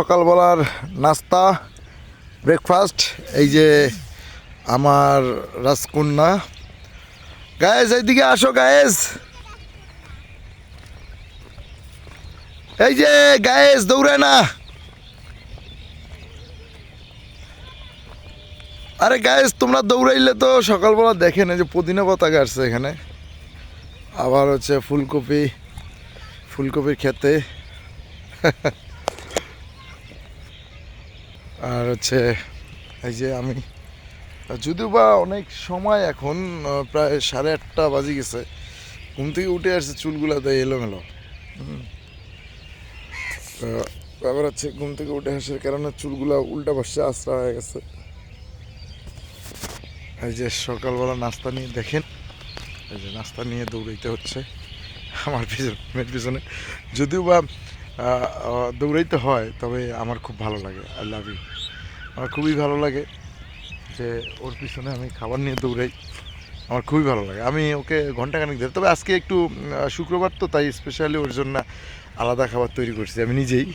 সকালবেলার নাস্তা ব্রেকফাস্ট এই যে আমার রাজকন্যা। গায়েস এইদিকে আসো গায়েস, এই যে গায়েস দৌড়ায় না। আরে গায়েস তোমরা দৌড়াইলে তো সকালবেলা দেখেন এই যে পুদিনা পাতা গাছছে এখানে, আবার হচ্ছে ফুলকপির খেতে আর হচ্ছে এই যে আমি যদিও বা অনেক সময় এখন প্রায় 8:30 বাজে গেছে, ঘুম থেকে উঠে আসছে চুলগুলা দেয় এলোমেলো। তো ব্যাপার হচ্ছে ঘুম থেকে উঠে আসার কারণে চুলগুলা উল্টা পাশে আশ্রা হয়ে গেছে। এই যে সকালবেলা নাস্তা নিয়ে দেখেন, এই যে নাস্তা নিয়ে দৌড়াইতে হচ্ছে আমার পিছনে। যদিও বা দৌড়াইতে হয় তবে আমার খুব ভালো লাগে। আই লাভ ইউ, আমার খুবই ভালো লাগে যে ওর পিছনে আমি খাবার নিয়ে দৌড়াই, আমার খুবই ভালো লাগে। আমি ওকে ঘন্টাখানেক ধরে, তবে আজকে একটু শুক্রবার তো তাই স্পেশালি ওর জন্য আলাদা খাবার তৈরি করছি আমি নিজেই।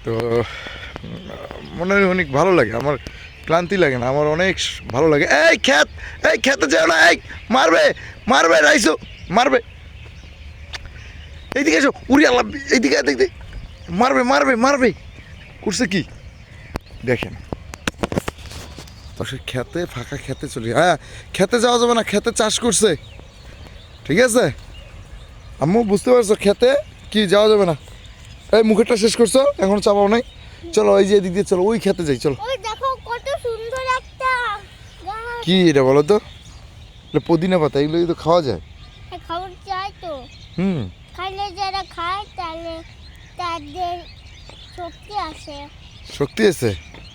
তো মনে হয় অনেক ভালো লাগে, আমার ক্লান্তি লাগে না, আমার অনেক ভালো লাগে। এই খেতে যাও না, এই মারবে রাইসো, মারবে। এইদিকে এসো, উড়ি আল্লাহ, এইদিকে দেখতে মারবে করছে কি দেখেন। তো সে খেতে ফাঁকা খেতে চলে, হ্যাঁ খেতে যাওয়া যাবে না, খেতে চাষ করছে, ঠিক আছে আম্মু বুঝতে পারছো, খেতে কি যাওয়া যাবে না। এই মুখেরটা শেষ করছো, এখন চাপাও নাই, চলো এই যে এদিক দিয়ে চলো, ওই খেতে যাই চলো। দেখো কত সুন্দর একটা গাছ। কি এটা বলো তো? এটা পুদিনা পাতা, এগুলো তো খাওয়া যায়। খাবার চাই তো, খাইলে যারা খায় তাহলে তাদের শক্তি আসে। শক্তি আছে,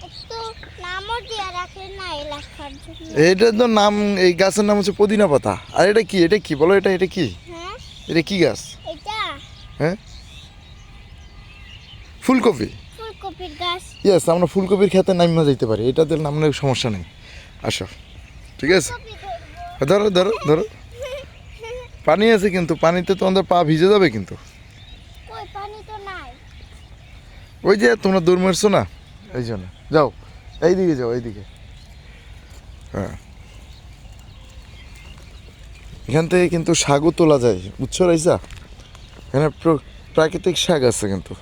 একটু নামও দিয়ে রাখে না এলাকার জন্য। এটার তো নাম, এই গাছের নাম হচ্ছে পুদিনা পাতা। আর এটা কি বলো, এটা কি? হ্যাঁ এটা কি গাছ? এটা হ্যাঁ ফুলকপির গাছ। ইয়েস, আমরা ফুলকপির খেতে নামিয়ে যাইতে পারি, এটাতে নামলে সমস্যা নেই। আসো, ঠিক আছে, ধরো পানি আছে কিন্তু পানিতে তোমাদের পা ভিজে যাবে কিন্তু। ওই পানি তো নাই। ওই যে তোমরা দৌড় মারছো না, এই জন্য যাও এইদিকে, যাও এইদিকে। হ্যাঁ এখান থেকে কিন্তু শাকও তোলা যায়, বুঝছো রাইসা, এখানে প্রাকৃতিক শাক আছে কিন্তু।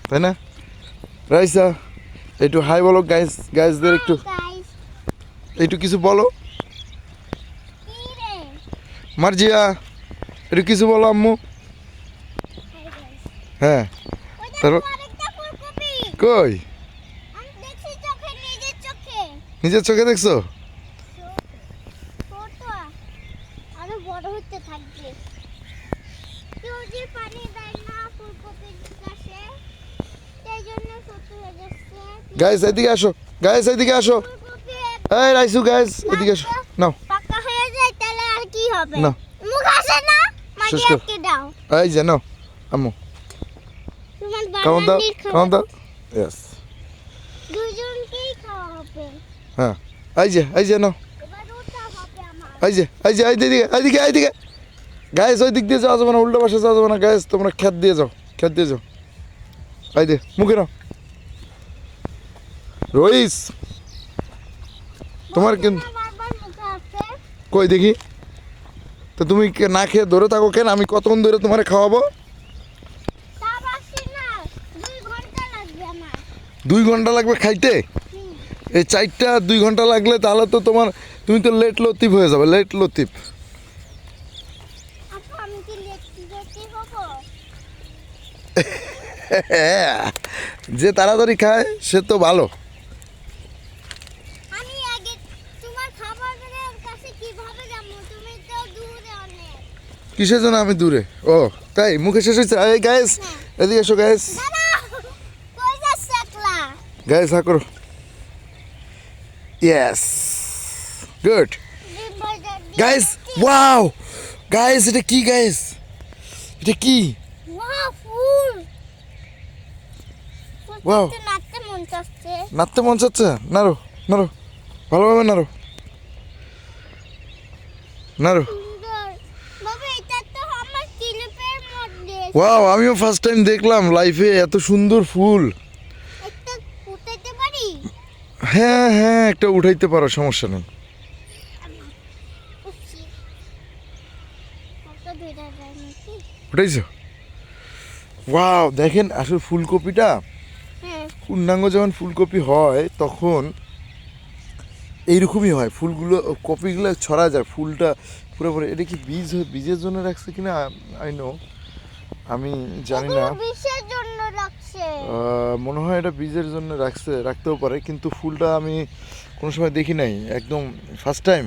তাই না রাইসা? একটু হাই বলো গাইজদের, একটু কিছু বলো। মার্জিয়া একটু কিছু বলো আম্মু। হ্যাঁ তারপর কই, নিজের চোখে দেখছো? আরো বড় হতে থাকবে। কেউ যে পানি দেয় না ফুলকপির গাছে, সেই জন্য ছোট হয়ে যাচ্ছে। গাইস এদিকে আসো, এই রাইসু গাইস এদিকে আসো, নাও পাকা হয়ে যায় তাহলে আর কি হবে? না মুখ আসে না, শেষ মাটি কর। আটকে দাও। এই যে নাও আম্মু, তোমার খাওয়ান দাও খাওয়ান দাও। ইয়েস, দুজনকেই খাওয়া হবে। হ্যাঁ এই যে নাও, এবার ওটা হবে আমার। এইদিকে গাইস, ওই দিক দিয়ে যাওয়া যাবে না, উল্টো পাশে যাওয়া যাবে না গাইস, তোমরা খেত দিয়ে যাও এই দে মুখে নাও। রইস তোমার কিন্তু বারবার মুখে আসে। কই দেখি তো, তুমি না খেয়ে ধরে থাকো কেন? আমি কতক্ষণ ধরে তোমার খাওয়াবো? তা পারছি না, 2 ঘন্টা লাগবে আমার। 2 ঘন্টা লাগবে খাইতে? এই 2 ঘন্টা লাগলে তাহলে তো তুমি তো লেট লতিফ হয়ে যাবে, লেট লতিফ। আপু আমি কি লেটে হবো? যে তাড়াতাড়ি খায় সে তো ভালো। আমি আগে তোমার খাবারের কাছে কিভাবে যাবো? তুমি তো দূরে অনেক। কিসের জন্য আমি দূরে? ও তাই, মুখে শেষ হয়েছে। এই গাইস এদিকে এসো গাইস, দাঁড়াও, কই যাচ্ছে একলা? গাইস হা করো। Yes good guys, wow guys, এটা কি গাইস, এটা কি? ওয়াও ফুল। Wow. নাচতে মন চাচ্ছে। নাচতে মন চাচ্ছে? নাড়ো ভালোভাবে নাড়ো। সুন্দর। বাবা এটা তো আমার ওয়াও, আমিও ফার্স্ট টাইম দেখলাম লাইফে এত সুন্দর ফুল। একটা উঠাইতে পারি? হ্যাঁ হ্যাঁ, একটা উঠাইতে পারো, সমস্যা নেই। উঠছি। একটা দুইটা যায় নাকি? উঠাইছো? ওয়াও, দেখেন আসলে ফুলকপিটা হ্যাঁ। পূর্ণাঙ্গ যখন ফুলকপি হয় তখন এইরকমই হয়, ফুলগুলো কপিগুলো ছড়া যায়, ফুলটা পুরোপুরি। এটা কি বীজের জন্য রাখছে কিনা আই নো, আমি জানি না। এগুলো বিষের জন্য রাখছে। মনে হয় এটা বীজের জন্য রাখতেও পারে, কিন্তু ফুলটা আমি কোনো সময় দেখি নাই, একদম ফার্স্ট টাইম।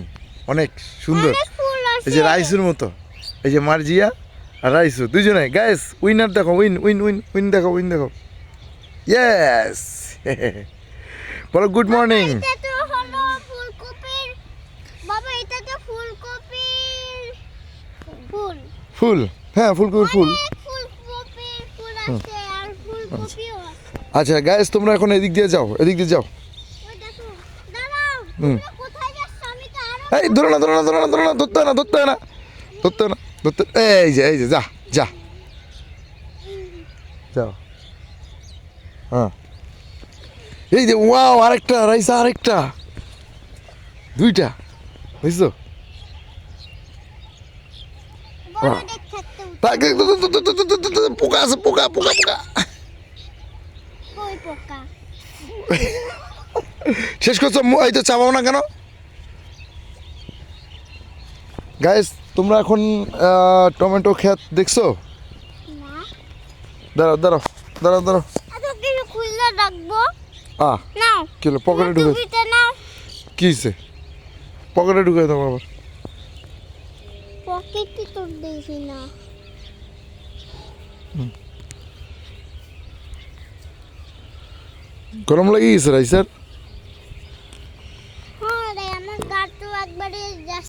অনেক সুন্দর, অনেক ফুল আছে। এই যে রাইসুর মতো, এই যে মার্জিয়া আর রাইসু দুজনে। গাইস, উইনার দেখো, উইন উইন উইন উইন দেখো, উইন দেখো। ইয়েস বলো গুড মর্নিং। এটা তো হলো ফুলকপির। বাবা, এটা তো ফুলকপির ফুল। ফুল, হ্যাঁ ফুলকপির ফুল। অনেক ফুলকপির ফুল আছে আর ফুলকপিও আছে। আচ্ছা গাইস, তোমরা এখন এদিক দিয়ে যাও, এদিক দিয়ে যাও। ওই দেখো, দাঁড়াও। হুম। তোমরা কোথায় যাচ্ছ? আমি তো আরো এই ধরো না, ধরো না, ধরো না, ধরো না, ধরতে হয় না, ধরতে হয় না, ধরতে হয় না, ধরতে। এই যে যা যা, যাও। হ্যাঁ, এই যে ওয়াও, আরেকটা রাইসা, আরেকটা, দুইটা, বুঝছো? বড় দেখতে উঠছে। তাকে পোকা আছে, পোকা পোকা পোকা। কই পোকা? শেষ করছো? এই তো চাপাও না কেন? গাইস, তোমরা এখন টমেটো ক্ষেত দেখছো? না। দাঁড়াও দাঁড়াও দাঁড়াও দাঁড়াও। এত কিছু খুললে রাখবো। নাও। কি হলো? পকেটে ঢুকে, টুপিটা নাও। কি হয়েছে? পকেটে ঢুকে দাও আবার। পকেটে তো দেখি না। গরম লেগে গেছে রাইসার? হ্যাঁ রে, আমার গা তো একবারে